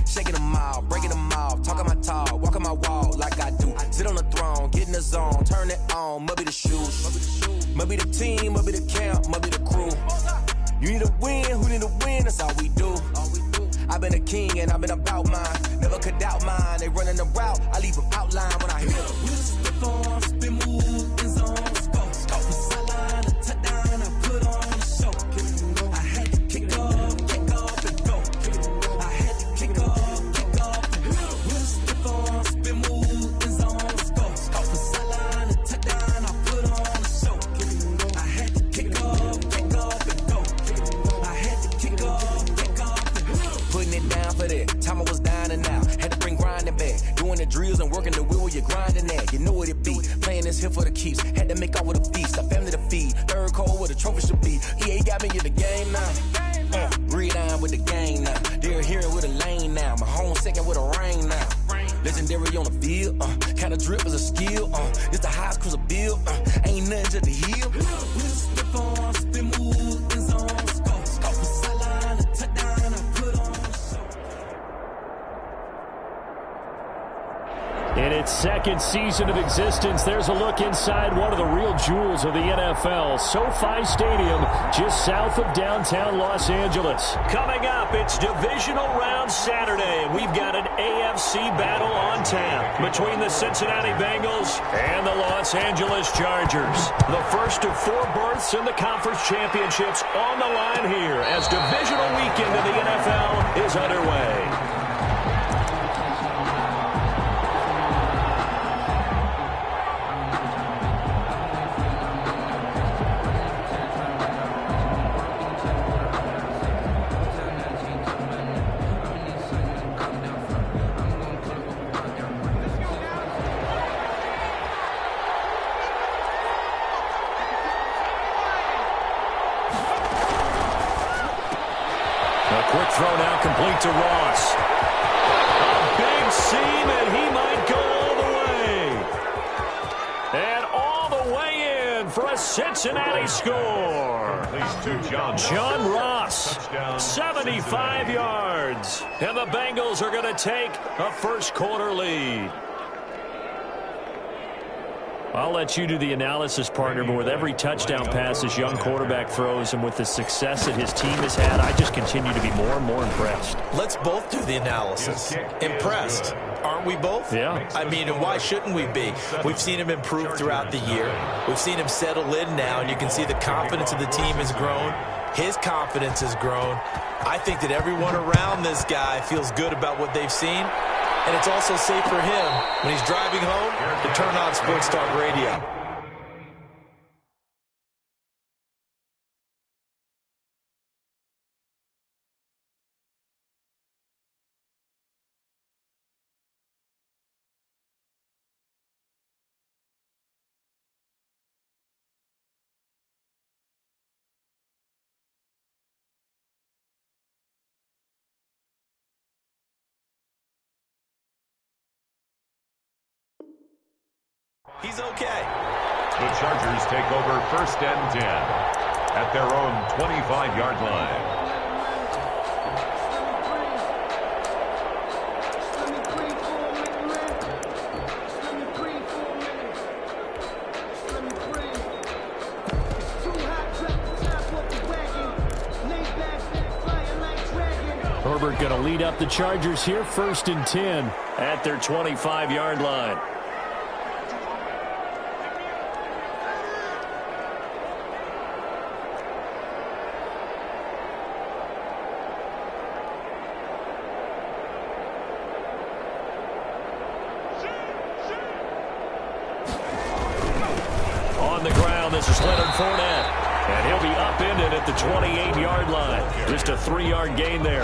shaking them all, breaking them off, talking my talk, walking my wall like I do. Sit on the throne, get in the zone, turn it on, must be the shoes. Must be the team, must be the camp, must be the crew. You need a win, who need a win, that's all we do. I've been a king and I've been about mine. Never could doubt mine, they running the route, I leave them outline when I hear them. We just spit on, spin move, in zone, go. From sideline to touchdown, I put on the show. I had to kick off and go. I had to kick off and go. We just spit on, spin move, in zone, go. From sideline to touchdown, I put on the show. I had to kick off and go. I had to kick off and go. Putting it down for that. Time I was down and out. Had to bring grinding back. Doing the drills and working the wheel, you're grinding that. You know what it be. Playing this here for the keeps. Had to make out with a feast. A family to feed. Third cold where the trophy should be. EA got me in the game now. Read on with the game now. They're here with a lane now. My home second with a rain now. Legendary on the field. Kind of drip is a skill. It's the highest cruiser bill. Ain't nothing to the heel. We'll slip on, spin move, in zone, go. From sideline to touchdown, I put on the show. In its second season of existence, there's a look inside one of the real jewels of the NFL, SoFi Stadium, just south of downtown Los Angeles. Coming up, it's divisional round Saturday. We've got an AFC battle on tap between the Cincinnati Bengals and the Los Angeles Chargers. The first of 4 berths in the conference championships on the line here as divisional weekend in the NFL is underway. Quick throw now complete to Ross. A big seam, and he might go all the way. And all the way in for a Cincinnati score. John Ross, 75 yards. And the Bengals are going to take a first quarter lead. I'll let you do the analysis, partner, but with every touchdown pass this young quarterback throws and with the success that his team has had, I just continue to be more and more impressed. Let's both do the analysis. Impressed. Aren't we both? Yeah. I mean, why shouldn't we be? We've seen him improve throughout the year. We've seen him settle in now, and you can see the confidence of the team has grown. His confidence has grown. I think that everyone around this guy feels good about what they've seen. And it's also safe for him when he's driving home to turn on Sports Talk Radio. He's okay. The Chargers take over 1st and 10 at their own 25-yard line. Herbert going to lead up the Chargers here, 1st and 10 at their 25-yard line. On the ground, this is Leonard Fournette. And he'll be upended at the 28-yard line. Just a 3-yard gain there.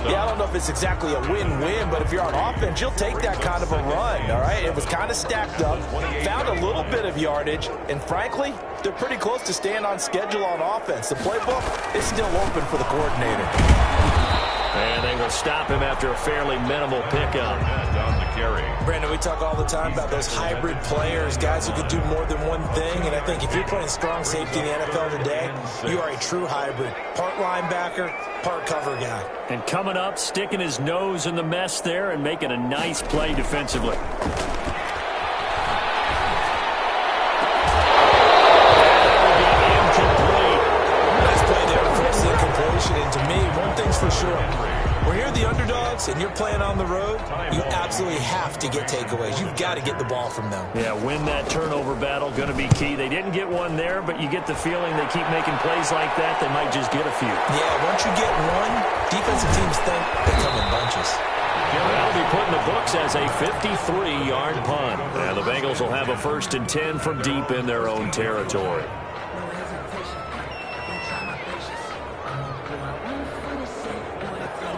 Yeah, I don't know if it's exactly a win-win, but if you're on offense, you'll take that kind of a run, all right? It was kind of stacked up, found a little bit of yardage, and frankly, they're pretty close to staying on schedule on offense. The playbook is still open for the coordinator. And they will stop him after a fairly minimal pickup. Down the carry. Brandon, we talk all the time about those hybrid players, guys who could do more than one thing, and I think if you're playing strong safety in the NFL today, you are a true hybrid. Part linebacker, part cover guy. And coming up, sticking his nose in the mess there and making a nice play defensively. And to me, one thing's for sure. When you're the underdogs and you're playing on the road, you absolutely have to get takeaways. You've got to get the ball from them. Yeah, win that turnover battle, going to be key. They didn't get one there, but you get the feeling they keep making plays like that, they might just get a few. Yeah, once you get one, defensive teams think they come in bunches. That'll be put in the books as a 53-yard punt. And the Bengals will have a 1st and 10 from deep in their own territory.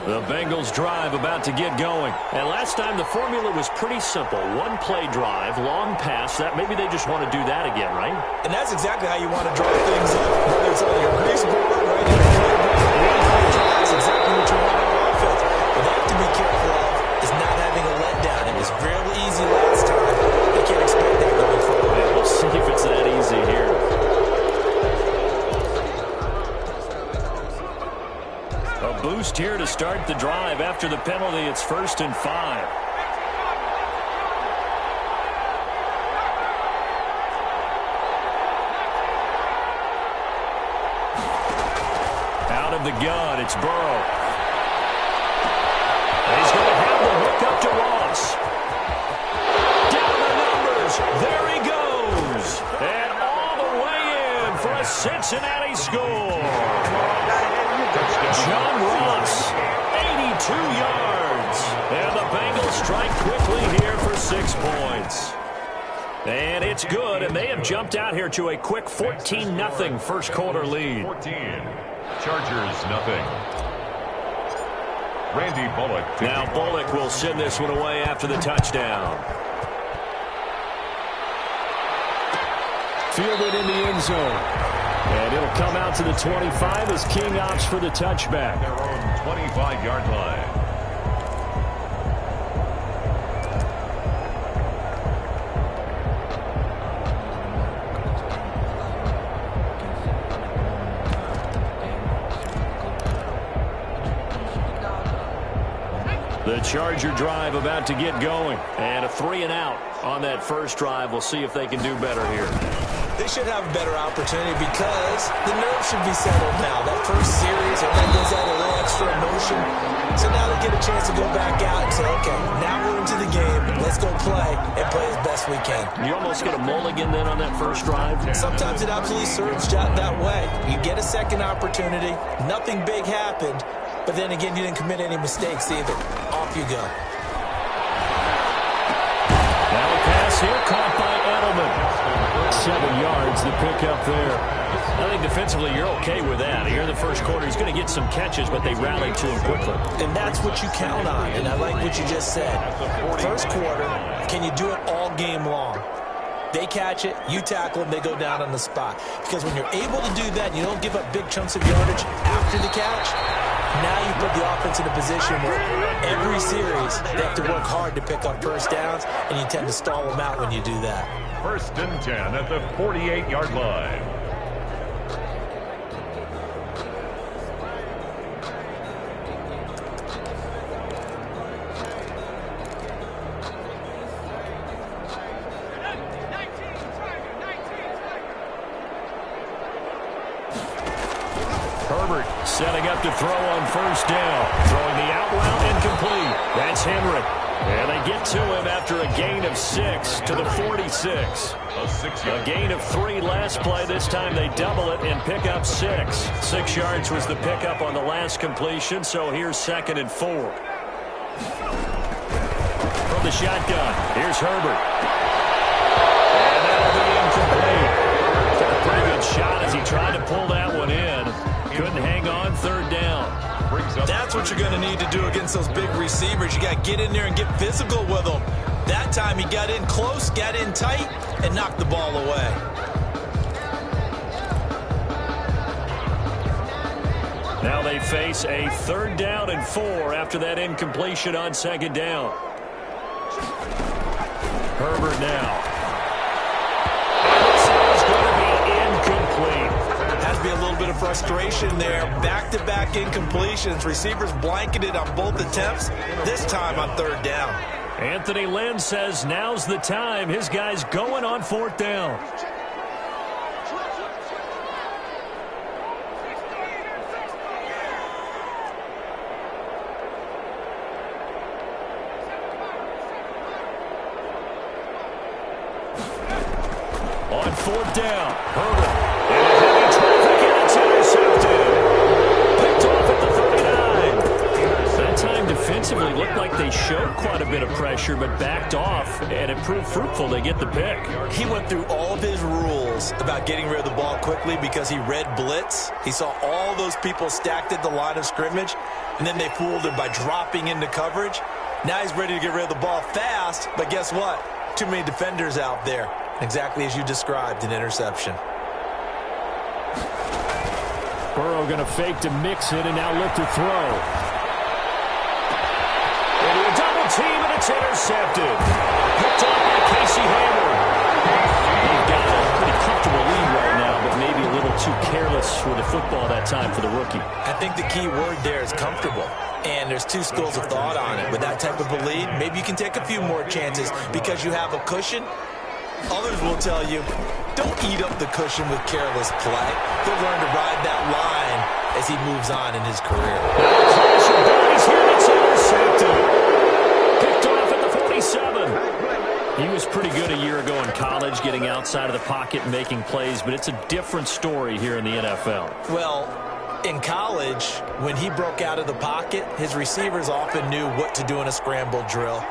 The Bengals drive about to get going. And last time the formula was pretty simple. One play drive, long pass. That maybe they just want to do that again, right? And that's exactly how you want to draw things up. Whether it's on your grease board, right in the playbook, one play drive, that's exactly what you want on offense. What they have to be careful of is not having a letdown. It was fairly easy last time. They can't expect that going forward. We'll see if it's that easy here. A boost here to start the drive. After the penalty, it's 1st and 5. Out of the gun, it's Burrow. And he's going to have the hook up to Ross. Down the numbers. There he goes. And all the way in for a Cincinnati score. John Ross, 82 yards. And the Bengals strike quickly here for 6 points. And it's good, and they have jumped out here to a quick 14-0 first quarter lead. 14. Chargers, nothing. Randy Bullock. Now Bullock will send this one away after the touchdown. Fielded in the end zone. And it'll come out to the 25 as King opts for the touchback. Their own 25-yard line. The Charger drive about to get going. And a 3-and-out on that first drive. We'll see if they can do better here. They should have a better opportunity because the nerves should be settled now. That first series, and then gives that a little extra emotion. So now they get a chance to go back out and say, okay, now we're into the game. Let's go play and play as best we can. You almost get a mulligan then on that first drive? Sometimes it absolutely serves that way. You get a second opportunity. Nothing big happened. But then again, you didn't commit any mistakes either. Off you go. Now a pass here caught by Edelman. 7 yards, the pickup there. I think defensively you're okay with that. Here in the first quarter, he's going to get some catches, but they rallied to him quickly. And that's what you count on, and I like what you just said. First quarter, can you do it all game long? They catch it, you tackle them, they go down on the spot. Because when you're able to do that, you don't give up big chunks of yardage after the catch, now you put the offense in a position where every series they have to work hard to pick up first downs, and you tend to stall them out when you do that. 1st and 10 at the 48-yard line. Herbert setting up to throw on first down. Throwing the out route incomplete. That's Henry. And they get to him after a gain of 6 to the 46. A gain of 3 last play. This time they double it and pick up 6. 6 yards was the pickup on the last completion, so here's 2nd and 4. From the shotgun, here's Herbert. And that'll be incomplete. Got a pretty good shot as he tried to pull that one in. Couldn't hang on, 3rd down. That's what you're going to need to do against those big receivers. You got to get in there and get physical with them. That time he got in close, got in tight, and knocked the ball away. Now they face a 3rd down and 4 after that incompletion on 2nd down. Herbert now. This is going to be incomplete. Has to be a little bit of frustration there. Back-to-back incompletions. Receivers blanketed on both attempts, this time on 3rd down. Anthony Lynn says now's the time. His guy's going on 4th down. On 4th down, Herbert. And a heavy traffic, and it's intercepted. Picked off at the 39. That time defensively looked like they showed quite a bit of pressure, but backed off, and it proved fruitful to get the pick. He went through all of his rules about getting rid of the ball quickly because he read blitz. He saw all those people stacked at the line of scrimmage, and then they fooled him by dropping into coverage. Now he's ready to get rid of the ball fast, but guess what? Too many defenders out there. Exactly as you described, an interception. Burrow going to fake to mix it and now look to throw. Into a double team, and it's intercepted. Picked off by Casey Hayward. They've got a pretty comfortable lead right now, but maybe a little too careless with the football that time for the rookie. I think the key word there is comfortable. And there's two schools of thought on it. With that type of a lead, maybe you can take a few more chances because you have a cushion. Others will tell you, don't eat up the cushion with careless play. He'll learn to ride that line as he moves on in his career. He's here, it's intercepted. Picked off at the 47. He was pretty good a year ago in college, getting outside of the pocket and making plays, but it's a different story here in the NFL. Well, in college, when he broke out of the pocket, his receivers often knew what to do in a scramble drill.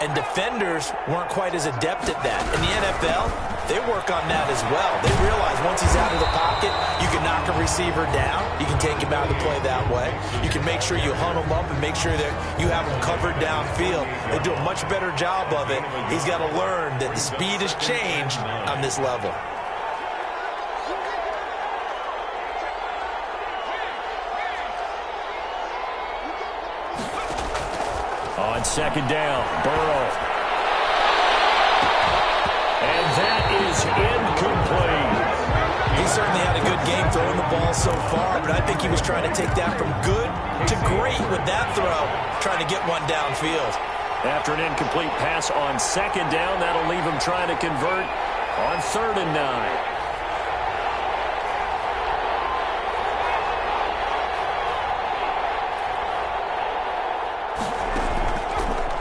And defenders weren't quite as adept at that. In the NFL, they work on that as well. They realize once he's out of the pocket, you can knock a receiver down. You can take him out of the play that way. You can make sure you hunt him up and make sure that you have him covered downfield. They do a much better job of it. He's got to learn that the speed has changed on this level. On 2nd down, Burrow. And that is incomplete. He certainly had a good game throwing the ball so far, but I think he was trying to take that from good to great with that throw, trying to get one downfield. After an incomplete pass on 2nd down, that'll leave him trying to convert on 3rd and 9.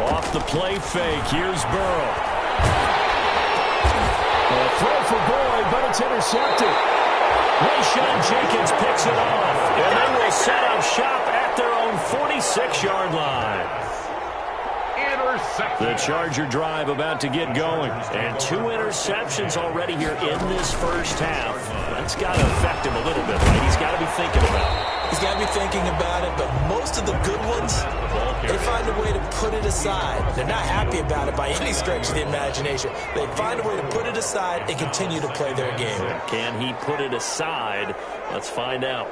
Off the play fake, here's Burrow. A throw for Boyd, but it's intercepted. Rayshawn Jenkins picks it off, and they will set up shop at their own 46-yard line. The Charger drive about to get going, and 2 interceptions already here in this first half. That's got to affect him a little bit, right? He's got to be thinking about it. He's got to be thinking about it, but most of the good ones, they find a way to put it aside. They're not happy about it by any stretch of the imagination. They find a way to put it aside and continue to play their game. Can he put it aside? Let's find out.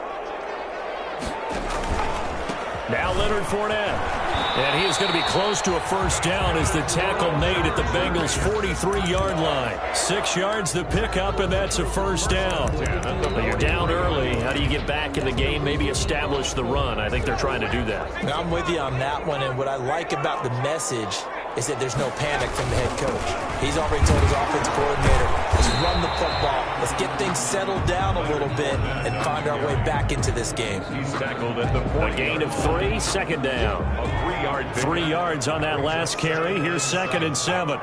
Now Leonard Fournette. And he is going to be close to a first down as the tackle made at the Bengals' 43-yard line. 6 yards the pickup, and that's a first down. But you're down early. How do you get back in the game? Maybe establish the run. I think they're trying to do that. Now, I'm with you on that one, and what I like about the message is that there's no panic from the head coach. He's already told his offensive coordinator, let's run the football. Let's get things settled down a little bit and find our way back into this game. He's tackled at the point. A gain of 3, 2nd down. 3 yards on that last carry. Here's 2nd and 7. And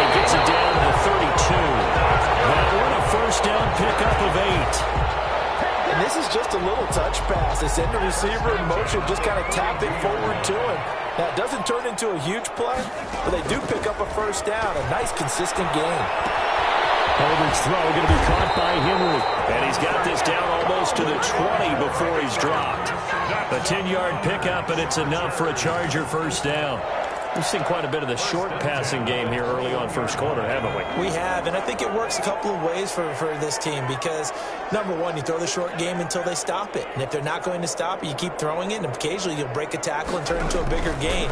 he gets it down to the 32. That one a first down pickup of 8. And this is just a little touch pass. They send the receiver in motion, just kind of tap it forward to him. Now, it doesn't turn into a huge play, but they do pick up a first down. A nice, consistent game. Herbert's throw going to be caught by Henry. And he's got this down almost to the 20 before he's dropped. A 10-yard pickup, and it's enough for a Charger first down. We've seen quite a bit of the short passing game here early on first quarter, haven't we? We have, and I think it works a couple of ways for this team because, number one, you throw the short game until they stop it. And if they're not going to stop it, you keep throwing it, and occasionally you'll break a tackle and turn it into a bigger gain.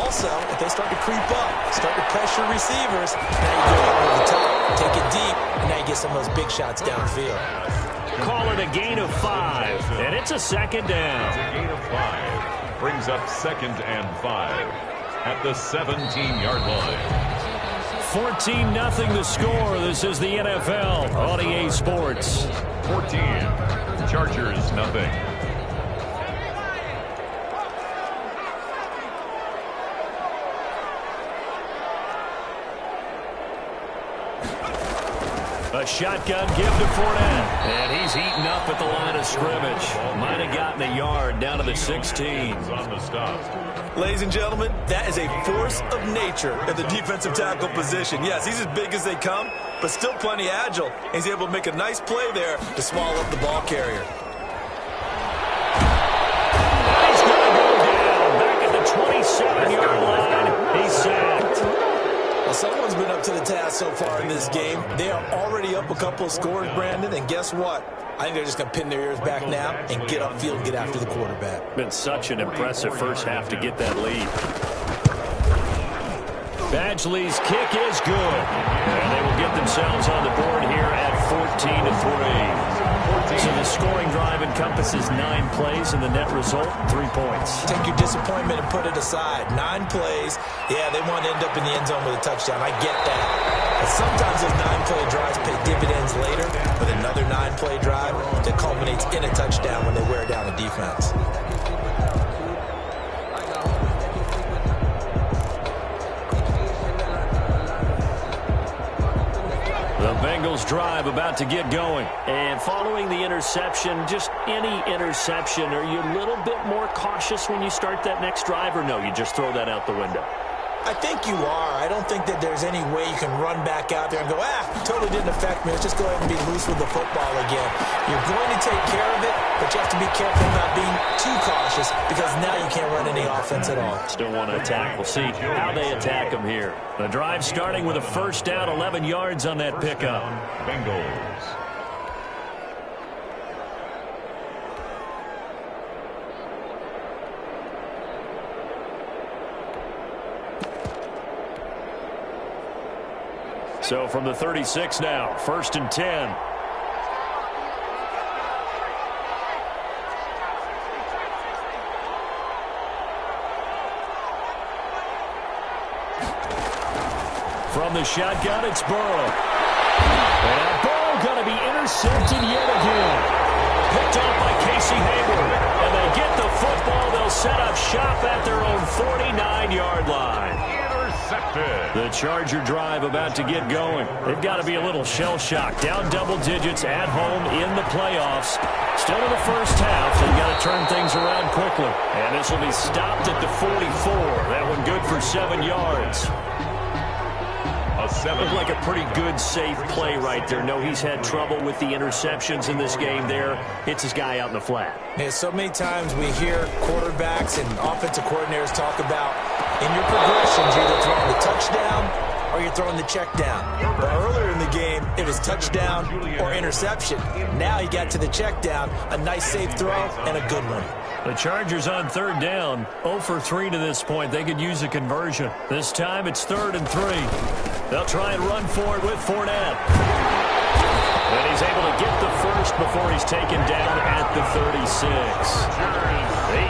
Also, if they start to creep up, start to pressure receivers, now you go over the top, take it deep, and now you get some of those big shots downfield. Call it a gain of 5, and it's a second down. It's a gain of 5. Brings up 2nd and 5 at the 17-yard line. 14-0 the score. This is the NFL on EA Sports. 14. Chargers, nothing. A shotgun give to Fournette. And he's eaten up at the line of scrimmage. Might have gotten a yard down to the 16. On the stop. Ladies and gentlemen, that is a force of nature at the defensive tackle position. Yes, he's as big as they come, but still plenty agile. And he's able to make a nice play there to swallow up the ball carrier. And he's going to go down. Back at the 27-yard line. He's sacked. Well, someone's been up to the task so far in this game. They are already up a couple of scores, Brandon, and guess what? I think they're just going to pin their ears back now and get upfield and get after the quarterback. Been such an impressive first half to get that lead. Badgley's kick is good. And they will get themselves on the board here at 14-3. So the scoring drive encompasses 9 plays, and the net result, 3 points. Take your disappointment and put it aside. 9 plays. Yeah, they want to end up in the end zone with a touchdown. I get that. But sometimes those 9-play drives pay dividends later with another 9-play drive that culminates in a touchdown when they wear down a defense. The Bengals drive about to get going. And following the interception, just any interception, are you a little bit more cautious when you start that next drive, or no, you just throw that out the window? I think you are. I don't think that there's any way you can run back out there and go, totally didn't affect me. Let's just go ahead and be loose with the football again. You're going to take care of it, but you have to be careful about being too cautious because now you can't run any offense at all. Still want to attack. We'll see how they attack them here. The drive starting with a first down, 11 yards on that pickup. Bengals. So from the 36 now, 1st and 10. From the shotgun, it's Burrow. And Burrow going to be intercepted yet again. Picked off by Casey Hayward. And they get the football. They'll set up shop at their own 49-yard line. The Charger drive about to get going. They've got to be a little shell-shocked. Down double digits at home in the playoffs. Still in the first half, so you've got to turn things around quickly. And this will be stopped at the 44. That one good for 7 yards. Looked like a pretty good, safe play right there. No, he's had trouble with the interceptions in this game there. Hits his guy out in the flat. Yeah, so many times we hear quarterbacks and offensive coordinators talk about in your progressions, you're either throwing the touchdown or you're throwing the check down. But earlier in the game, it was touchdown or interception. Now you got to the check down, a nice safe throw, and a good one. The Chargers on 3rd down, 0 for 3 to this point. They could use a conversion. This time it's 3rd and 3. They'll try and run for it with Fournette. And he's able to get the first before he's taken down at the 36.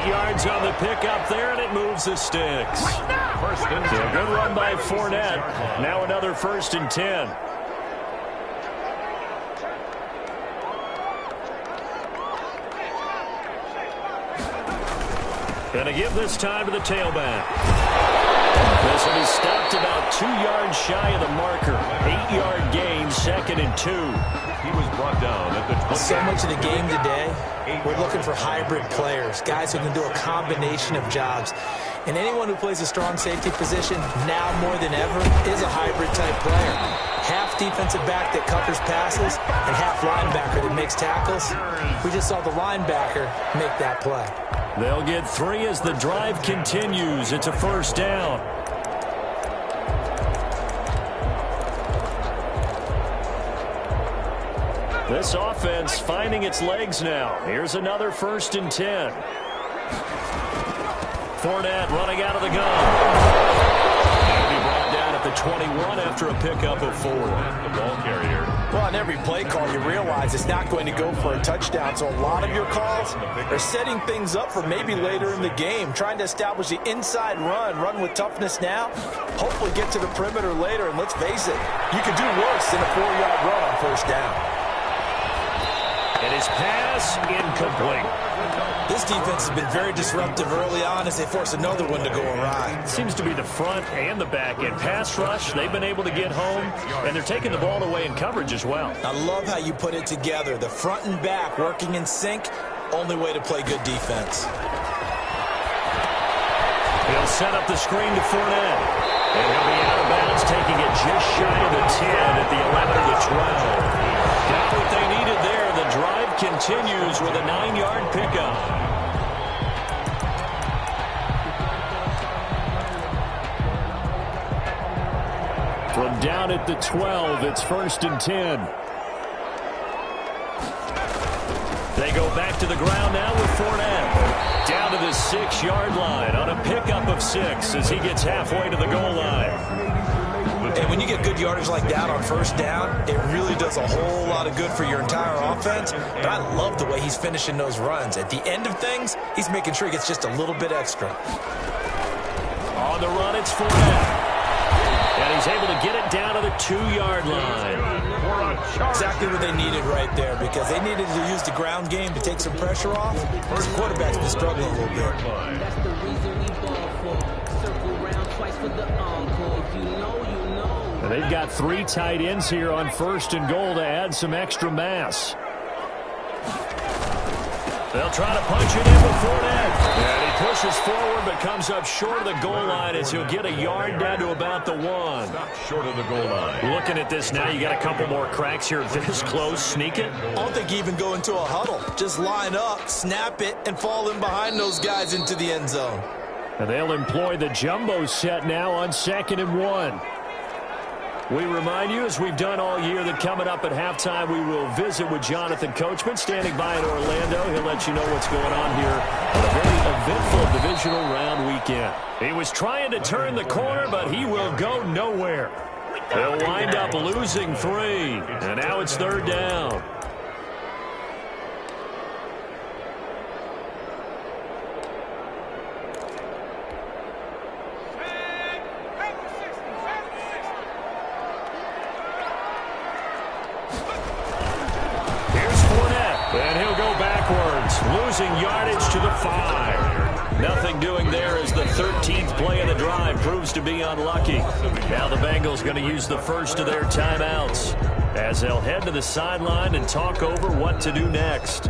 8 yards on the pickup there, and it moves the sticks. So a good run by Fournette. Now another 1st and 10. Going to give this time to the tailback. This one is stopped about 2 yards shy of the marker. 8-yard gain, 2nd and 2. He was brought down at the 20. So much of the game today, we're looking for hybrid players, guys who can do a combination of jobs. And anyone who plays a strong safety position, now more than ever, is a hybrid-type player. Half defensive back that covers passes and half linebacker that makes tackles. We just saw the linebacker make that play. They'll get 3 as the drive continues. It's a 1st down. This offense finding its legs now. Here's another 1st and 10. Fournette running out of the gun. He'll be brought down at the 21 after a pickup of 4. The ball carrier. Well, on every play call, you realize it's not going to go for a touchdown. So a lot of your calls are setting things up for maybe later in the game, trying to establish the inside run with toughness now, hopefully get to the perimeter later. And let's face it, you could do worse than a 4-yard run on 1st down. And his pass incomplete. This defense has been very disruptive early on as they force another one to go awry. Seems to be the front and the back end. Pass rush, they've been able to get home, and they're taking the ball away in coverage as well. I love how you put it together. The front and back working in sync, only way to play good defense. He'll set up the screen to Fournette. And he'll be out of bounds, taking it just shy of the 10 at the 11 or the 12. Got what they needed there. The drive continues with a 9-yard pickup. From down at the 12, it's 1st and 10. They go back to the ground now with Fournette. Down to the 6-yard line on a pickup of 6 as he gets halfway to the goal line. And when you get good yardage like that on 1st down, it really does a whole lot of good for your entire offense. But I love the way he's finishing those runs. At the end of things, he's making sure he gets just a little bit extra. On the run, it's Fournette. And he's able to get it down to the 2-yard line. Exactly what they needed right there, because they needed to use the ground game to take some pressure off. This quarterback's been struggling a little bit. That's the reason we ball for. Circle round twice for the encore. If you know, you know. And they've got 3 tight ends here on 1st and goal to add some extra mass. They'll try to punch it in with Fournette. And he pushes forward but comes up short of the goal line as he'll get a yard down to about the 1. Stop short of the goal line. Looking at this now, you got a couple more cracks here. This close, sneak it. I don't think you even go into a huddle. Just line up, snap it, and fall in behind those guys into the end zone. And they'll employ the jumbo set now on 2nd and 1. We remind you, as we've done all year, that coming up at halftime, we will visit with Jonathan Coachman, standing by in Orlando. He'll let you know what's going on here on a very eventful divisional round weekend. He was trying to turn the corner, but he will go nowhere. He'll wind up losing 3, and now it's 3rd down. Losing yardage to the 5. Nothing doing there as the 13th play of the drive proves to be unlucky. Now the Bengals going to use the first of their timeouts as they'll head to the sideline and talk over what to do next.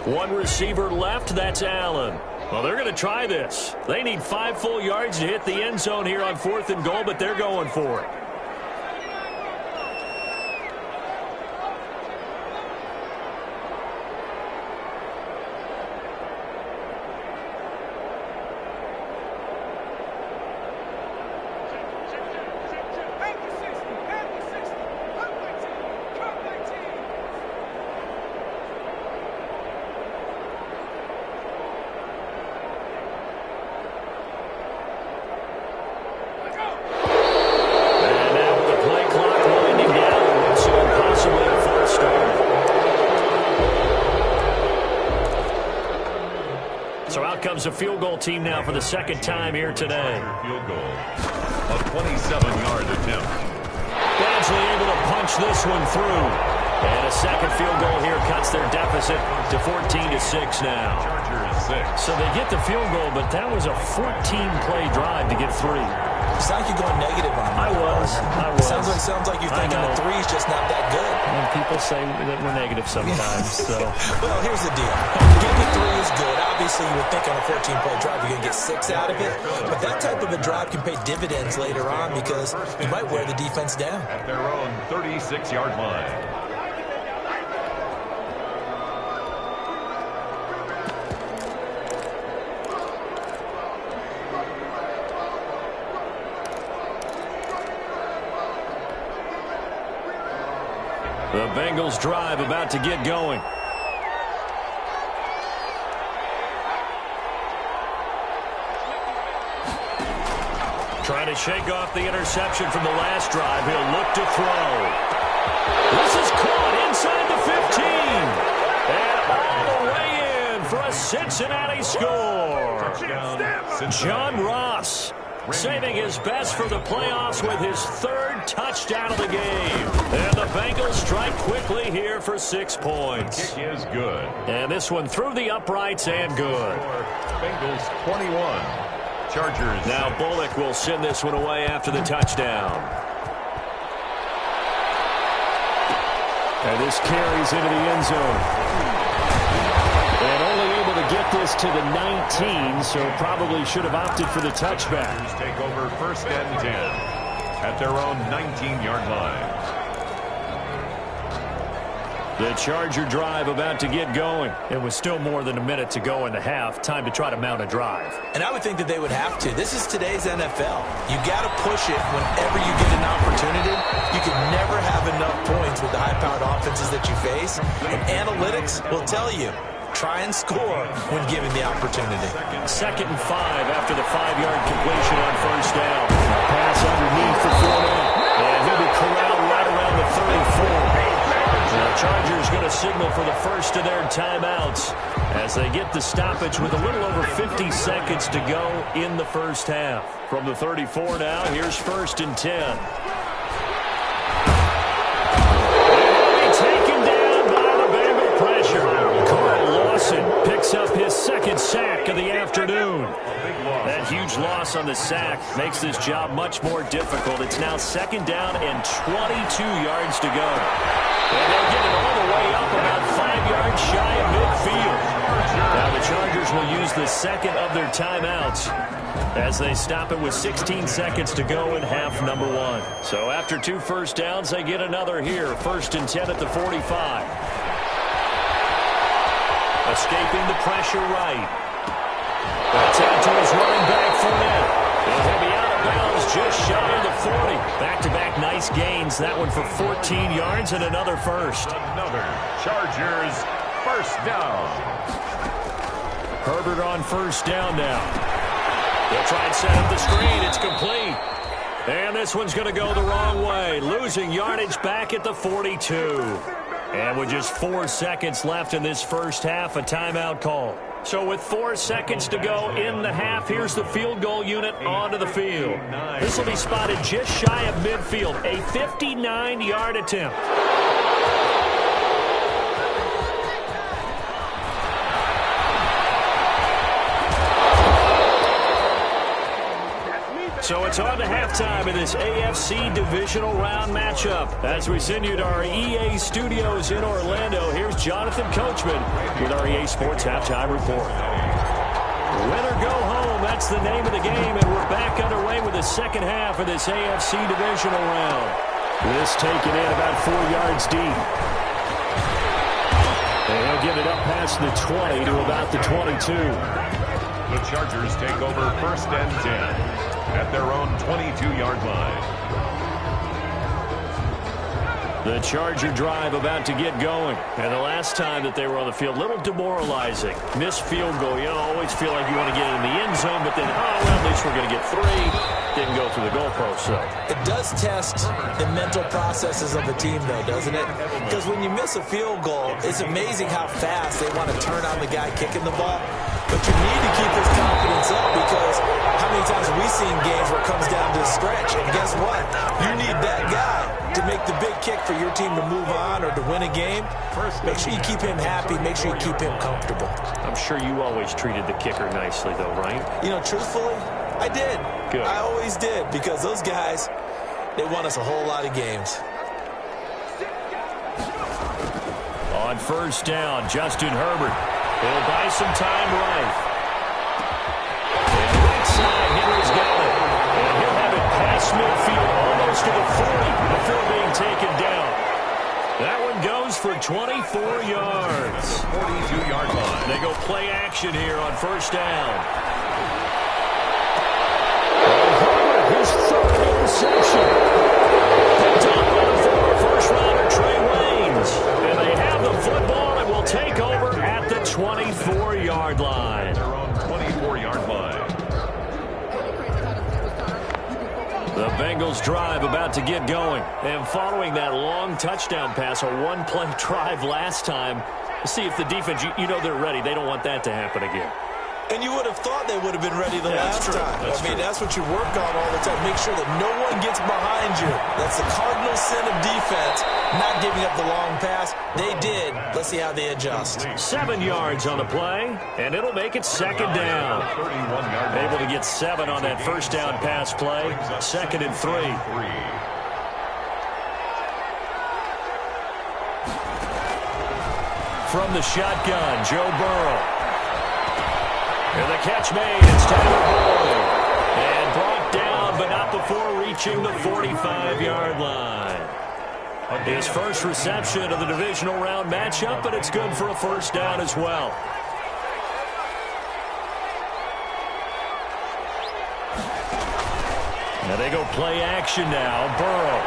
One receiver left, that's Allen. Well, they're going to try this. They need 5 full yards to hit the end zone here on 4th and goal, but they're going for it. A field goal team now for the 2nd time here today. Field goal. A 27-yard attempt. Badgley able to punch this one through. And a 2nd field goal here cuts their deficit to 14-6 now. Chargers 6. So they get the field goal, but that was a 14-play drive to get 3. Sounds like you're going negative on me. I was. Sounds like you're thinking that 3 is just not that good. And people say that we're negative sometimes. So. Well, here's the deal. Getting 3 is good. Obviously, you would think on a 14-play drive you're going to get 6 out of it. But that type of a drive can pay dividends later on because you might wear the defense down. At their own 36-yard line. The Bengals drive about to get going. Trying to shake off the interception from the last drive. He'll look to throw. This is caught inside the 15. And all the way in for a Cincinnati score. John Ross saving his best for the playoffs with his third touchdown of the game. And the Bengals strike quickly here for 6 points. The kick is good. And this one through the uprights and good. Bengals 21. Chargers. Now Bullock will send this one away after the touchdown. And this carries into the end zone. And only able to get this to the 19, so probably should have opted for the touchback. Chargers take over first and 10 at their own 19-yard line. The Charger drive about to get going. It was still more than a minute to go in the half. Time to try to mount a drive. And I would think that they would have to. This is today's NFL. You got to push it whenever you get an opportunity. You can never have enough points with the high-powered offenses that you face. And analytics will tell you, try and score when given the opportunity. 2nd and 5 after the 5-yard completion on first down. Pass underneath for Fournette. And he'll be corralled right around the 34. The Chargers going to signal for the first of their timeouts as they get the stoppage with a little over 50 seconds to go in the first half. From the 34 now, here's 1st and 10. Taken down by the Bengal pressure. Carl Lawson picks up his 2nd sack of the afternoon. That huge loss on the sack makes this job much more difficult. It's now 2nd down and 22 yards to go. And they'll get it all the way up about 5 yards shy of midfield. Now the Chargers will use the 2nd of their timeouts as they stop it with 16 seconds to go in half number 1. So after 2 first downs, they get another here. 1st and 10 at the 45. Escaping the pressure right. That's out to his running back, Fournette. And he'll be out of bounds just shy of the 40. Back-to-back nice gains. That one for 14 yards and another first. Another Chargers first down. Herbert on first down now. They'll try and set up the screen. It's complete. And this one's going to go the wrong way. Losing yardage back at the 42. And with just 4 seconds left in this first half, a timeout call. So with 4 seconds to go in the half, here's the field goal unit onto the field. This will be spotted just shy of midfield. A 59-yard attempt. So it's on to halftime in this AFC divisional round matchup. As we send you to our EA studios in Orlando, here's Jonathan Coachman with our EA Sports Halftime Report. Win or go home, that's the name of the game, and we're back underway with the second half of this AFC divisional round. This taken in about 4 yards deep. And he'll get it up past the 20 to about the 22. The Chargers take over first and 10 at their own 22-yard line. The Charger drive about to get going. And the last time that they were on the field, a little demoralizing. Missed field goal. You always feel like you want to get in the end zone, but then, well, at least we're going to get 3. Didn't go through the goalpost, though. It does test the mental processes of a team, though, doesn't it? Because when you miss a field goal, it's amazing how fast they want to turn on the guy kicking the ball. But you need to keep his confidence up, because how many times have we seen games where it comes down to the stretch? And guess what? You need that guy to make the big kick for your team to move on or to win a game. Make sure you keep him happy. Make sure you keep him comfortable. I'm sure you always treated the kicker nicely, though, right? You know, truthfully, I did. Good. I always did, because those guys, they won us a whole lot of games. On first down, Justin Herbert. He'll buy some time right. And right side, Henry's got it. And he'll have it past midfield, almost to the 40 before being taken down. That one goes for 24 yards. 42-yard line. They go play action here on first down. His third interception. Picked up on former first-rounder Trey Waynes. The Bengals drive about to get going. And following that long touchdown pass, a one-play drive last time, see if the defense, you know they're ready. They don't want that to happen again. And you would have thought they would have been ready the last time. That's what you work on all the time. Make sure that no one gets behind you. That's the cardinal sin of defense, not giving up the long pass. They did. Let's see how they adjust. 7 yards on the play, and it'll make it second down. Able to get 7 on that first down pass play. 2nd and 3. From the shotgun, Joe Burrow. And the catch made. It's Tyler Boyd. And brought down, but not before reaching the 45-yard line. His first reception of the divisional round matchup, but it's good for a first down as well. Now they go play action now. Burrow.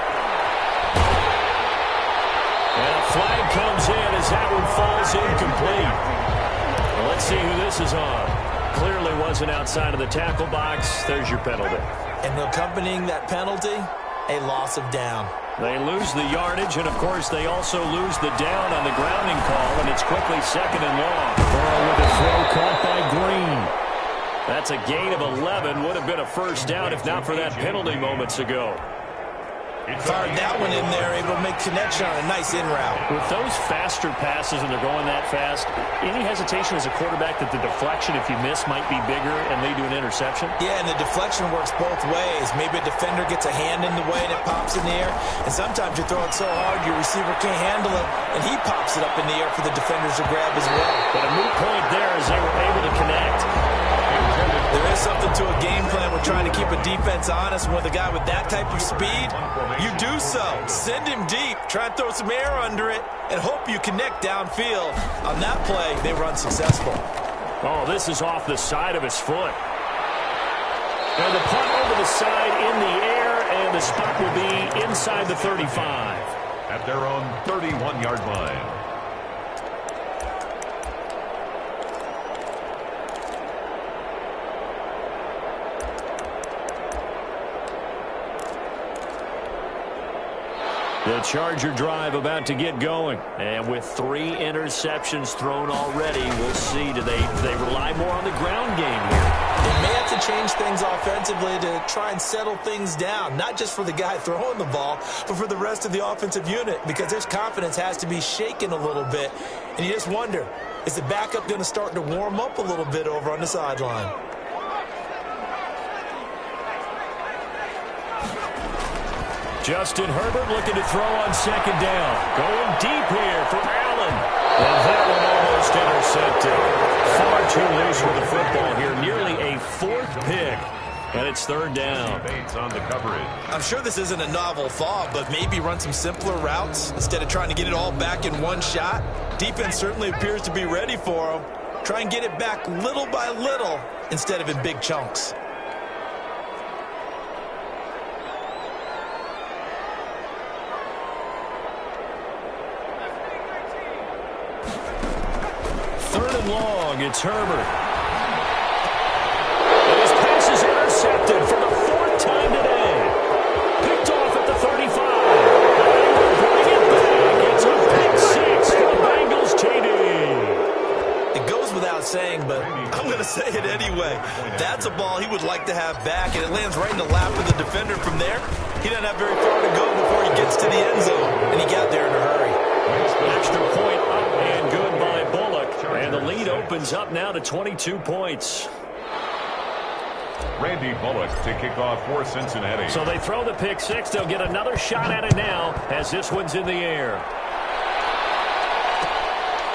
And a flag comes in as that one falls incomplete. Well, let's see who this is on. Clearly wasn't outside of the tackle box. There's your penalty. And accompanying that penalty, a loss of down. They lose the yardage, and, of course, they also lose the down on the grounding call, and it's quickly 2nd and long. Burrow with a throw caught by Green. That's a gain of 11. Would have been a first down if not for that penalty moments ago. Fired that one in there, able to make connection on a nice in route. With those faster passes and they're going that fast, any hesitation as a quarterback that the deflection, if you miss, might be bigger and lead to an interception? Yeah, and the deflection works both ways. Maybe a defender gets a hand in the way and it pops in the air, and sometimes you throw it so hard your receiver can't handle it, and he pops it up in the air for the defenders to grab as well. But a moot point there as they were able to connect. There is something to a game plan. We're trying to keep a defense honest. And with a guy with that type of speed, you do so. Send him deep. Try and throw some air under it and hope you connect downfield. On that play, they were unsuccessful. Oh, this is off the side of his foot. And the punt over the side in the air, and the spot will be inside the 35. At their own 31-yard line. The Charger drive about to get going. And with 3 interceptions thrown already, we'll see. Do they rely more on the ground game here? They may have to change things offensively to try and settle things down, not just for the guy throwing the ball, but for the rest of the offensive unit, because their confidence has to be shaken a little bit. And you just wonder, is the backup going to start to warm up a little bit over on the sideline? Justin Herbert looking to throw on 2nd down. Going deep here for Allen. And that one almost intercepted. Far too loose with the football here. Nearly a 4th pick. And it's 3rd down. On the coverage. I'm sure this isn't a novel thought, but maybe run some simpler routes instead of trying to get it all back in one shot. Defense certainly appears to be ready for them. Try and get it back little by little instead of in big chunks. Long, it's Herbert. And his pass is intercepted for the 4th time today. Picked off at the 35. And they will bring it back. It's a pick 6 for the Bengals, TD. It goes without saying, but I'm going to say it anyway. That's a ball he would like to have back, and it lands right in the lap of the defender from there. He doesn't have very far to go before he gets to the end zone, and he got there in a hurry. Extra point up and good by Bullock. And the lead opens up now to 22 points. Randy Bullock to kick off for Cincinnati. So they throw the pick 6. They'll get another shot at it now as this one's in the air.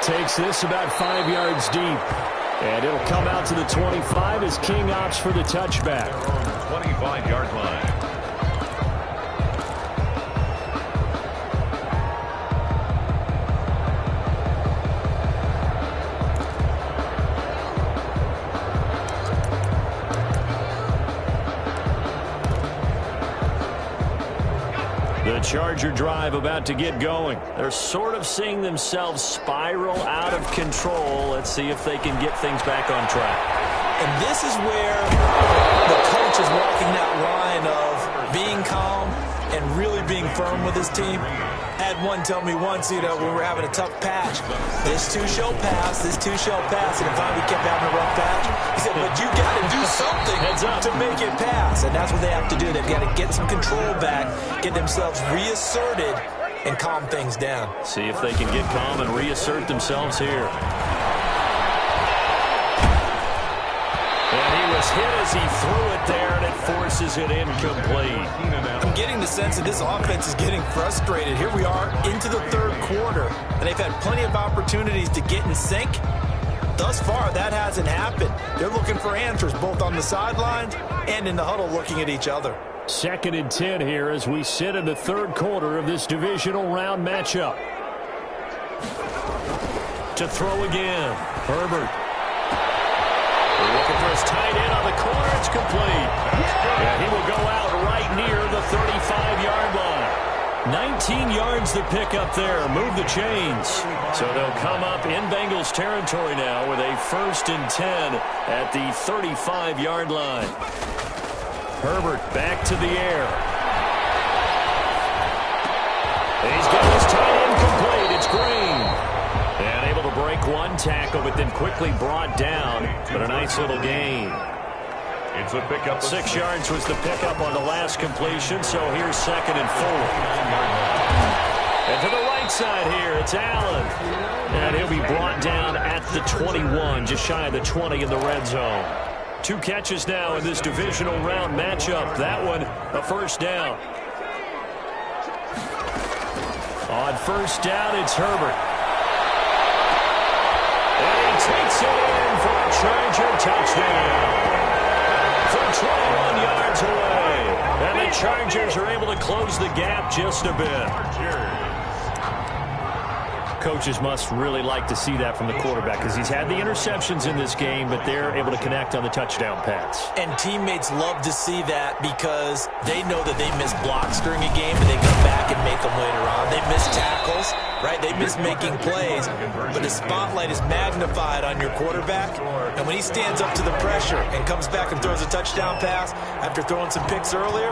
Takes this about 5 yards deep. And it'll come out to the 25 as King opts for the touchback. 25-yard line. The Charger drive about to get going. They're sort of seeing themselves spiral out of control. Let's see if they can get things back on track. And this is where the coach is walking that line of being really being firm with his team. Had one tell me once, when we were having a tough patch, this two shall pass, and if finally we kept having a rough patch, he said, but you got to do something to make it pass, and that's what they have to do. They've got to get some control back, get themselves reasserted, and calm things down. See if they can get calm and reassert themselves here. And he was hit as he threw it there, and it forces it incomplete. I'm getting the sense that this offense is getting frustrated. Here we are into the third quarter, and they've had plenty of opportunities to get in sync. Thus far, that hasn't happened. They're looking for answers both on the sidelines and in the huddle looking at each other. 2nd and 10 here as we sit in the third quarter of this divisional round matchup. To throw again, Herbert. They're looking for his tight end on the corner. It's complete. And he will go out right near the 35-yard line. 19 yards to pick up there. Move the chains. So they'll come up in Bengals territory now with a 1st and 10 at the 35-yard line. Herbert back to the air. He's got his tight end complete. It's Green. And able to break one tackle, but then quickly brought down. But a nice little gain. It's a pickup. 6 yards was the pickup on the last completion, so here's 2nd and 4. And to the right side here, it's Allen. And he'll be brought down at the 21, just shy of the 20 in the red zone. 2 catches now in this divisional round matchup. That one, a first down. On first down, it's Herbert. And he takes it in for a Charger touchdown. From 21 yards away. And the Chargers are able to close the gap just a bit. Coaches must really like to see that from the quarterback because he's had the interceptions in this game, but they're able to connect on the touchdown pass. And teammates love to see that because they know that they miss blocks during a game and they come back and make them later on. They miss tackles, right? They miss making plays, but the spotlight is magnified on your quarterback. And when he stands up to the pressure and comes back and throws a touchdown pass after throwing some picks earlier,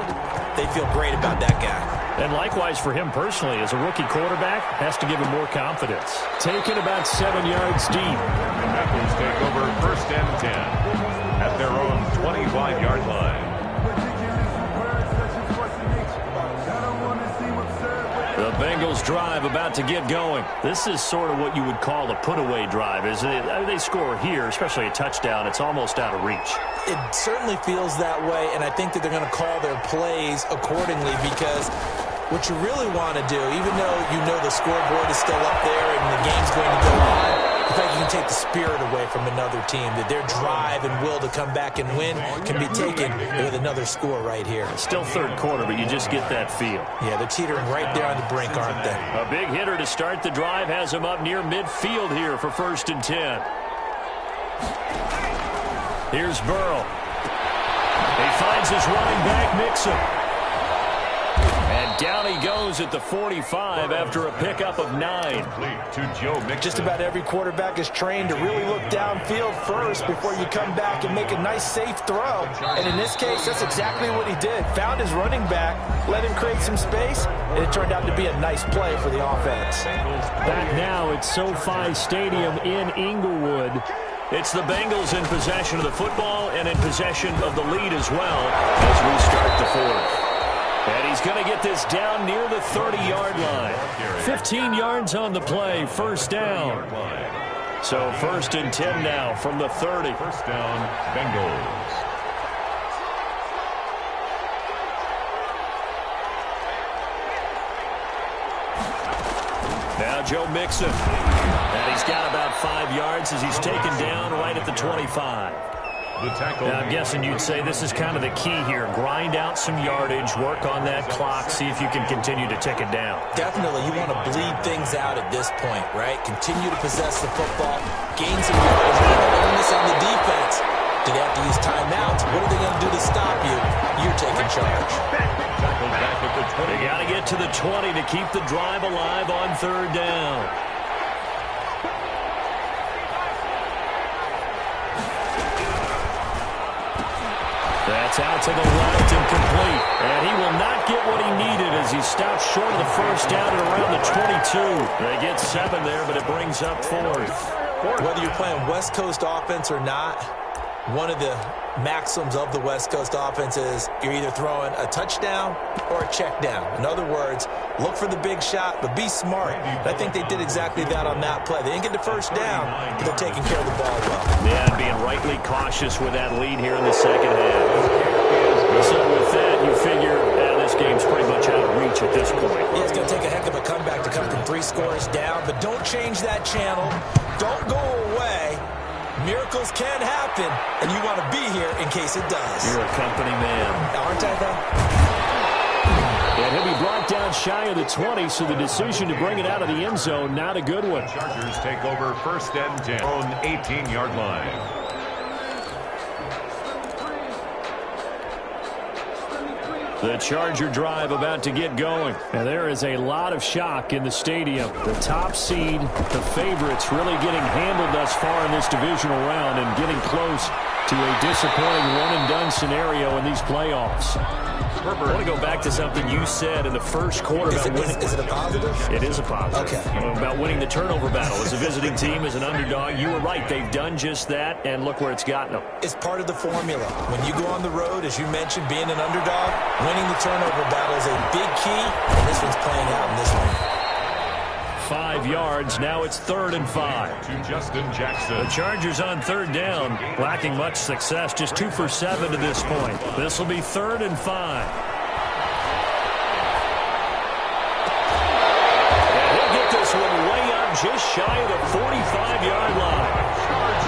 they feel great about that guy. And likewise for him personally, as a rookie quarterback, has to give him more confidence. Taken about 7 yards deep. And Bengals take over 1st and 10 at their own 25-yard line. The Bengals drive about to get going. This is sort of what you would call a put-away drive. As they score here, especially a touchdown, it's almost out of reach. It certainly feels that way, and I think that they're going to call their plays accordingly because what you really want to do, even though you know the scoreboard is still up there and the game's going to go on, in fact, you can take the spirit away from another team, that their drive and will to come back and win can be taken with another score right here. Still third quarter, but you just get that feel. Yeah, they're teetering right there on the brink, aren't they? A big hitter to start the drive has him up near midfield here for 1st and 10. Here's Burrow. He finds his running back, Mixon. And down he goes at the 45 after a pickup of 9. To Joe Mixon. Just about every quarterback is trained to really look downfield first before you come back and make a nice, safe throw. And in this case, that's exactly what he did. Found his running back, let him create some space, and it turned out to be a nice play for the offense. Back now at SoFi Stadium in Inglewood. It's the Bengals in possession of the football and in possession of the lead as well as we start the 4th. And he's going to get this down near the 30-yard line. 15 yards on the play, first down. So 1st and 10 now from the 30. First down, Bengals. Now Joe Mixon. And he's got about 5 yards as he's taken down right at the 25. Now, I'm guessing you'd say this is kind of the key here. Grind out some yardage, work on that clock, see if you can continue to tick it down. Definitely, you want to bleed things out at this point, right? Continue to possess the football, gain some yardage, and this on the defense. Do they have to use timeouts? What are they going to do to stop you? You're taking charge. They got to get to the 20 to keep the drive alive on 3rd down. It's out to the left and complete. And he will not get what he needed as he stopped short of the first down at around the 22. They get 7 there, but it brings up 4th. Whether you're playing West Coast offense or not, one of the maxims of the West Coast offense is you're either throwing a touchdown or a check down. In other words, look for the big shot, but be smart. And I think they did exactly that on that play. They didn't get the first down, but they're taking care of the ball well. Yeah, and being rightly cautious with that lead here in the second half. So with that, you figure this game's pretty much out of reach at this point. Yeah, it's going to take a heck of a comeback to come from 3 scores down, but don't change that channel. Don't go away. Miracles can happen, and you want to be here in case it does. You're a company man. Aren't I, though? And he'll be brought down shy of the 20, so the decision to bring it out of the end zone, not a good one. Chargers take over 1st and 10 on 18-yard line. The Charger drive about to get going. And there is a lot of shock in the stadium. The top seed, the favorites, really getting handled thus far in this divisional round and getting close to a disappointing one-and-done scenario in these playoffs. I want to go back to something you said in the first quarter. Is it a positive? It is a positive. Okay. About winning the turnover battle. As a visiting team, as an underdog, you were right. They've done just that, and look where it's gotten them. It's part of the formula. When you go on the road, as you mentioned, being an underdog, winning the turnover battle is a big key, and this one's playing out in this one. 5 yards. Now it's 3rd and 5. To Justin Jackson. The Chargers on 3rd down, lacking much success, just 2 for 7 to this point. This will be 3rd and 5. And he'll get this one way up just shy of the 45-yard line.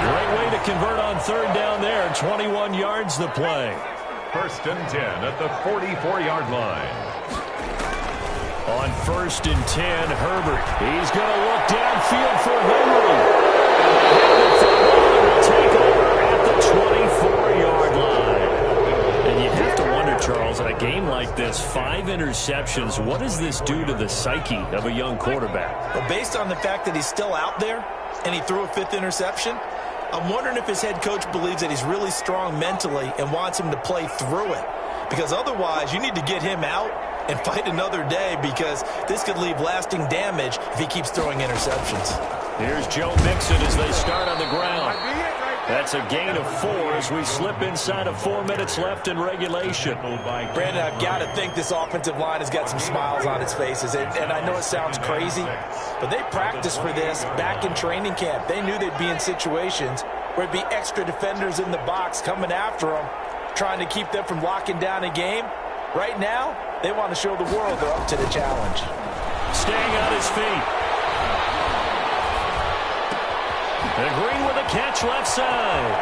Great way to convert on 3rd down there. 21 yards the play. 1st and 10 at the 44-yard line. On 1st and 10, Herbert. He's going to look downfield for Henry. And will take over at the 24-yard line. And you have to wonder, Charles, in a game like this, 5 interceptions, what does this do to the psyche of a young quarterback? Well, based on the fact that he's still out there and he threw a 5th interception, I'm wondering if his head coach believes that he's really strong mentally and wants him to play through it. Because otherwise, you need to get him out and fight another day, because this could leave lasting damage if he keeps throwing interceptions. Here's Joe Mixon as they start on the ground. That's a gain of 4 as we slip inside of 4 minutes left in regulation. Brandon, I've got to think this offensive line has got some smiles on its faces. And I know it sounds crazy, but they practiced for this back in training camp. They knew they'd be in situations where it'd be extra defenders in the box coming after them, trying to keep them from locking down a game. Right now, they want to show the world they're up to the challenge. Staying on his feet. And Green with a catch left side.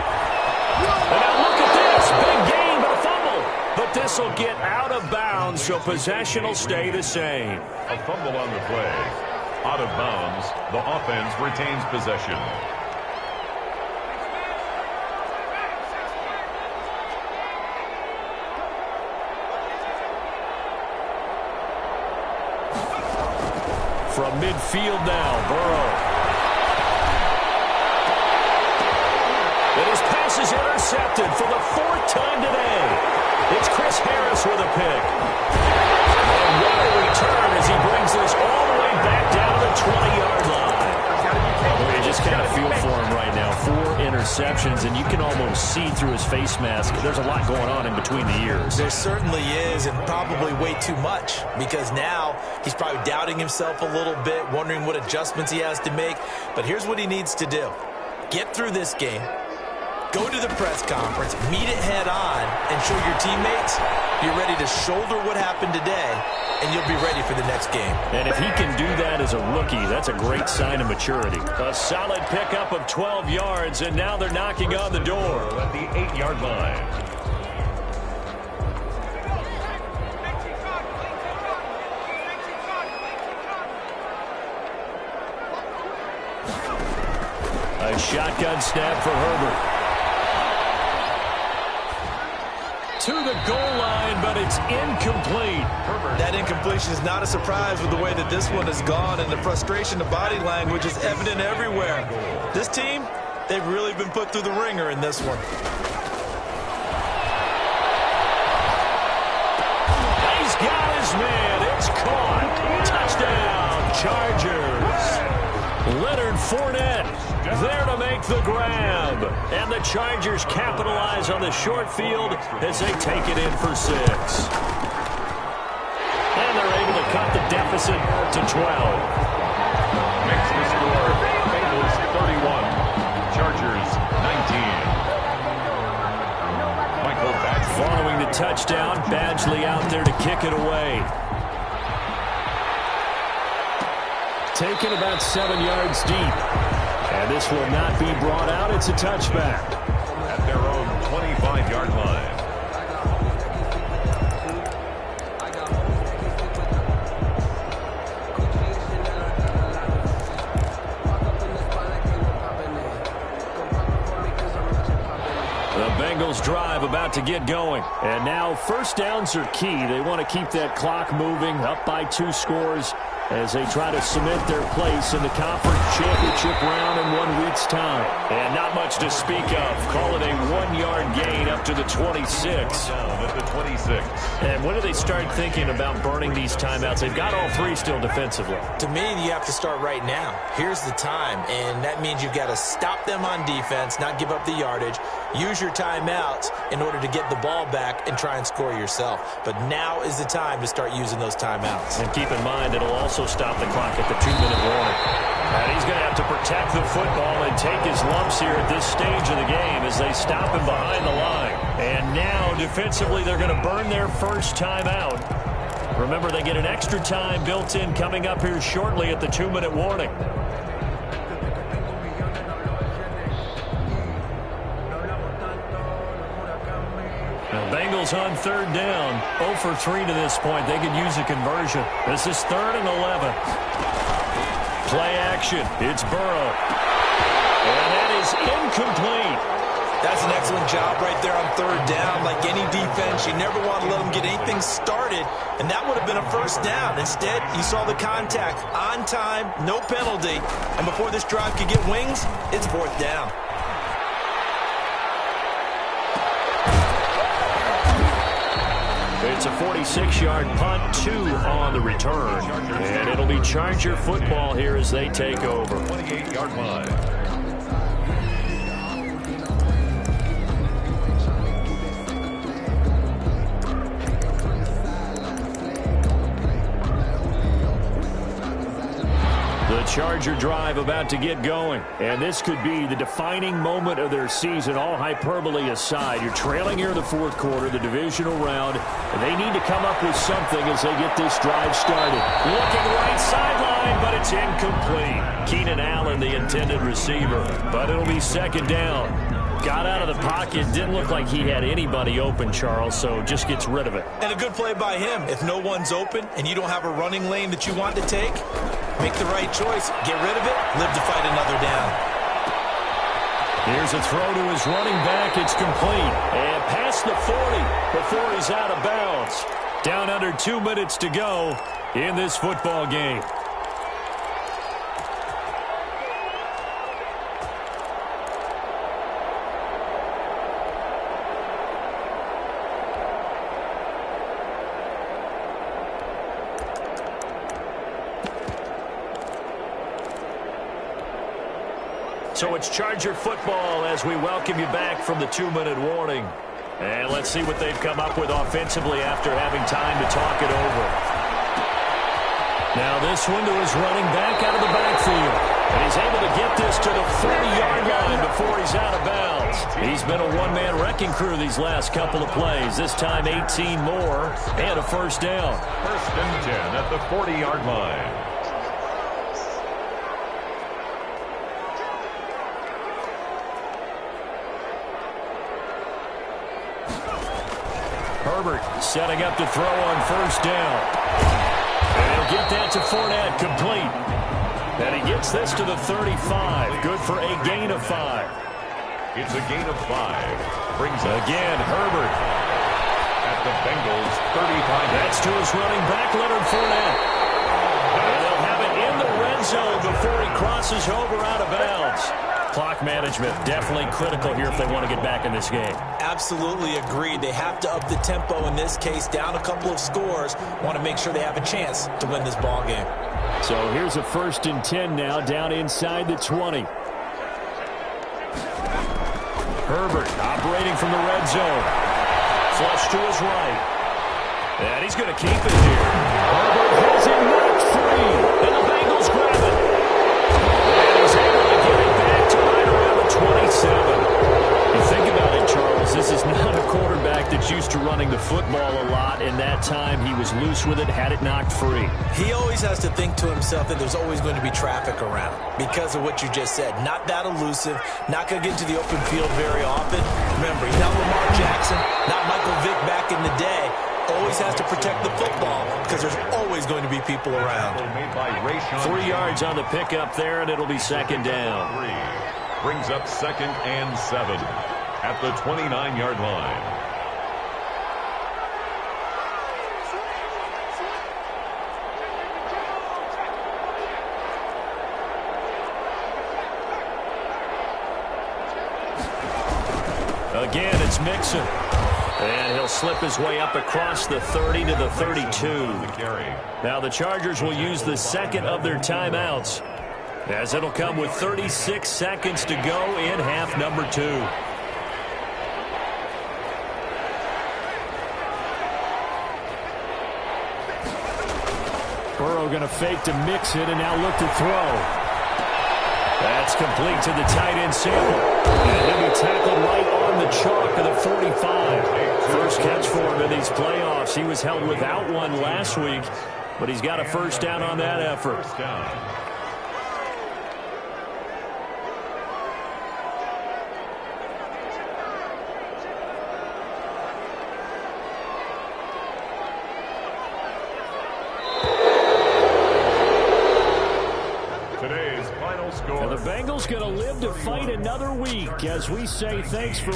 And now look at this. Big gain, but a fumble. But this will get out of bounds, so possession will stay the same. A fumble on the play. Out of bounds. The offense retains possession. From midfield now, Burrow. And his pass is intercepted for the 4th time today. It's Chris Harris with a pick. And what a return as he brings this all the way back down to the 20-yard line. Well, you just kind of feel for him right now. 4 interceptions, and you can almost see through his face mask. There's a lot going on in between the ears. There certainly is, and probably way too much, because now he's probably doubting himself a little bit, wondering what adjustments he has to make. But here's what he needs to do. Get through this game. Go to the press conference, meet it head on, and show your teammates you're ready to shoulder what happened today, and you'll be ready for the next game. And if he can do that as a rookie, that's a great sign of maturity. A solid pickup of 12 yards, and now they're knocking on the door. At the 8-yard line. A shotgun snap for Herbert. To the goal line, but it's incomplete. That incompletion is not a surprise with the way that this one has gone, and the frustration of body language is evident everywhere. This team, they've really been put through the ringer in this one. got his man. It's caught. Touchdown, Chargers. Leonard Fournette there to make the grab. And the Chargers capitalize on the short field as they take it in for 6. And they're able to cut the deficit to 12. Makes the score Bengals 31, Chargers 19. Michael Badgley. Following the touchdown, Badgley out there to kick it away. Taken about 7 yards deep. And this will not be brought out. It's a touchback. At their own 25-yard line. Bengals drive about to get going. And now first downs are key. They want to keep that clock moving, up by 2 scores as they try to cement their place in the conference championship round in 1 week's time. And not much to speak of. Call it a 1-yard gain up to the 26. Down at the 26. And when do they start thinking about burning these timeouts? They've got all 3 still defensively. To me, you have to start right now. Here's the time, and that means you've got to stop them on defense, not give up the yardage. Use your timeouts in order to get the ball back and try and score yourself. But now is the time to start using those timeouts. And keep in mind, it'll also stop the clock at the 2-minute warning. And he's going to have to protect the football and take his lumps here at this stage of the game as they stop him behind the line. And now, defensively, they're going to burn their first timeout. Remember, they get an extra time built in coming up here shortly at the 2-minute warning. Bengals on 3rd down. 0 for 3 to this point. They could use a conversion. This is 3rd and 11. Play action. It's Burrow. And that is incomplete. That's an excellent job right there on 3rd down. Like any defense, you never want to let them get anything started, and that would have been a first down. Instead, you saw the contact on time, no penalty, and before this drive could get wings, it's 4th down. It's a 46-yard punt, 2 on the return. And it'll be Charger football here as they take over. 28-yard line. The Charger drive about to get going. And this could be the defining moment of their season, all hyperbole aside. You're trailing here in the 4th quarter, the divisional round, and they need to come up with something as they get this drive started. Looking right sideline, but it's incomplete. Keenan Allen, the intended receiver, but it'll be 2nd down. Got out of the pocket, didn't look like he had anybody open, Charles, so just gets rid of it. And a good play by him. If no one's open and you don't have a running lane that you want to take, make the right choice. Get rid of it. Live to fight another down. Here's a throw to his running back. It's complete. And past the 40 before he's out of bounds. Down under 2 minutes to go in this football game. So it's Charger football as we welcome you back from the 2-minute warning. And let's see what they've come up with offensively after having time to talk it over. Now this one to his running back out of the backfield. And he's able to get this to the 40-yard line before he's out of bounds. He's been a one-man wrecking crew these last couple of plays. This time 18 more and a first down. 1st and 10 at the 40-yard line. Herbert setting up to throw on 1st down. And he'll get that to Fournette, complete. And he gets this to the 35. Good for a gain of 5. It's a gain of 5. Brings us again, Herbert. At the Bengals 35. That's to his running back, Leonard Fournette. And they'll have it in the red zone before he crosses over out of bounds. Clock management, definitely critical here if they want to get back in this game. Absolutely agreed. They have to up the tempo in this case, down a couple of scores. Want to make sure they have a chance to win this ball game. So here's a 1st and 10 now, down inside the 20. Herbert operating from the red zone. Flush to his right. And he's going to keep it here. Herbert has it knocked free. And the Bengals grab it. And he's able to get it back to right around the 27. You think about it, Charles, this is not a quarterback that's used to running the football a lot, and that time he was loose with it, had it knocked free. He always has to think to himself that there's always going to be traffic around because of what you just said. Not that elusive, not going to get into the open field very often. Remember, he's not Lamar Jackson, not Michael Vick back in the day. Always has to protect the football because there's always going to be people around. 3 yards on the pickup there, and it'll be 2nd down. Brings up 2nd and 7 at the 29-yard line. Again, it's Mixon. And he'll slip his way up across the 30 to the 32. Now the Chargers will use the 2nd of their timeouts, as it'll come with 36 seconds to go in half number 2. Burrow going to fake to Mixon and now look to throw. That's complete to the tight end Sample. And he'll be tackled right on the chalk of the 45. First catch for him in these playoffs. He was held without one last week, but he's got a 1st down on that effort. Today's final score. And the Bengals going to live to fight another week as we say thanks for